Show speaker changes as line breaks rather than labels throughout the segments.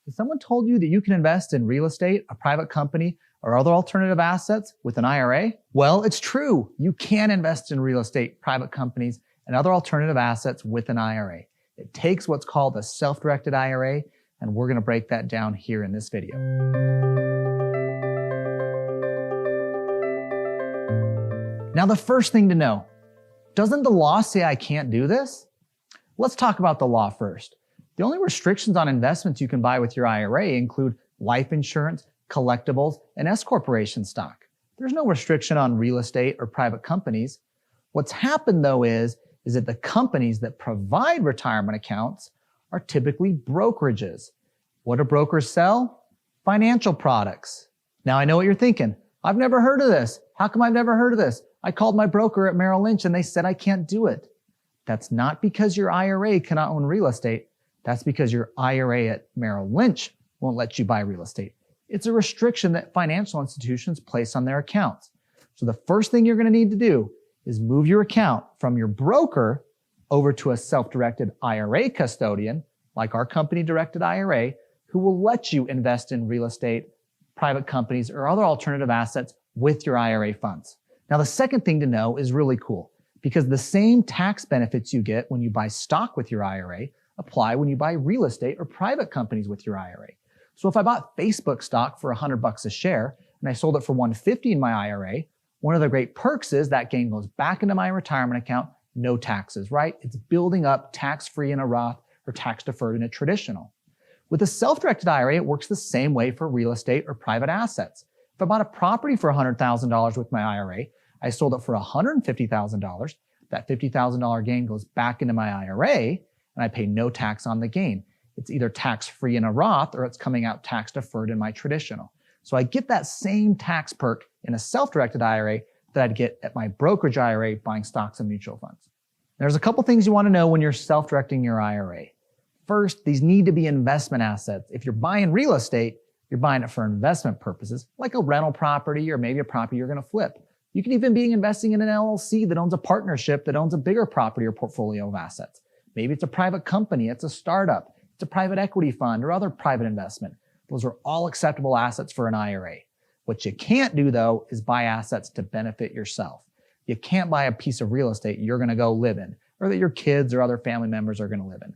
Has someone told you that you can invest in real estate, a private company, or other alternative assets with an IRA? Well, it's true. You can invest in real estate, private companies, and other alternative assets with an IRA. It takes what's called a self-directed IRA, and we're going to break that down here in this video. Now, the first thing to know, doesn't the law say I can't do this? Let's talk about the law first. The only restrictions on investments you can buy with your IRA include life insurance, collectibles, and S corporation stock. There's no restriction on real estate or private companies. What's happened though is that the companies that provide retirement accounts are typically brokerages. What do brokers sell? Financial products. Now I know what you're thinking. I've never heard of this. How come I've never heard of this? I called my broker at Merrill Lynch and they said I can't do it. That's not because your IRA cannot own real estate. That's because your IRA at Merrill Lynch won't let you buy real estate. It's a restriction that financial institutions place on their accounts. So the first thing you're going to need to do is move your account from your broker over to a self-directed IRA custodian, like our company Directed IRA, who will let you invest in real estate, private companies, or other alternative assets with your IRA funds. Now, the second thing to know is really cool because the same tax benefits you get when you buy stock with your IRA apply when you buy real estate or private companies with your IRA. So if I bought Facebook stock for $100 a share and I sold it for $150 in my IRA, one of the great perks is that gain goes back into my retirement account, no taxes, right? It's building up tax-free in a Roth or tax-deferred in a traditional. With a self-directed IRA, it works the same way for real estate or private assets. If I bought a property for $100,000 with my IRA, I sold it for $150,000, that $50,000 gain goes back into my IRA and I pay no tax on the gain. It's either tax-free in a Roth or it's coming out tax-deferred in my traditional. So I get that same tax perk in a self-directed IRA that I'd get at my brokerage IRA buying stocks and mutual funds. There's a couple things you want to know when you're self-directing your IRA. First, these need to be investment assets. If you're buying real estate, you're buying it for investment purposes, like a rental property or maybe a property you're going to flip. You can even be investing in an LLC that owns a partnership that owns a bigger property or portfolio of assets. Maybe it's a private company, it's a startup, it's a private equity fund or other private investment. Those are all acceptable assets for an IRA. What you can't do though is buy assets to benefit yourself. You can't buy a piece of real estate you're going to go live in or that your kids or other family members are going to live in.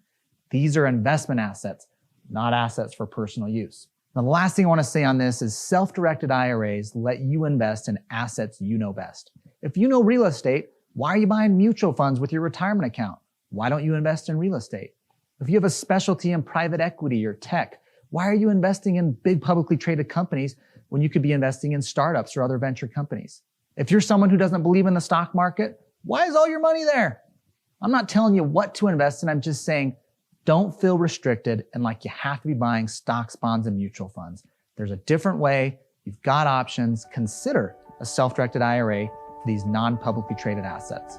These are investment assets, not assets for personal use. Now, the last thing I want to say on this is self-directed IRAs let you invest in assets you know best. If you know real estate, why are you buying mutual funds with your retirement account? Why don't you invest in real estate? If you have a specialty in private equity or tech, why are you investing in big publicly traded companies when you could be investing in startups or other venture companies? If you're someone who doesn't believe in the stock market, why is all your money there? I'm not telling you what to invest in. I'm just saying, don't feel restricted and like you have to be buying stocks, bonds, and mutual funds. There's a different way. You've got options. Consider a self-directed IRA for these non-publicly traded assets.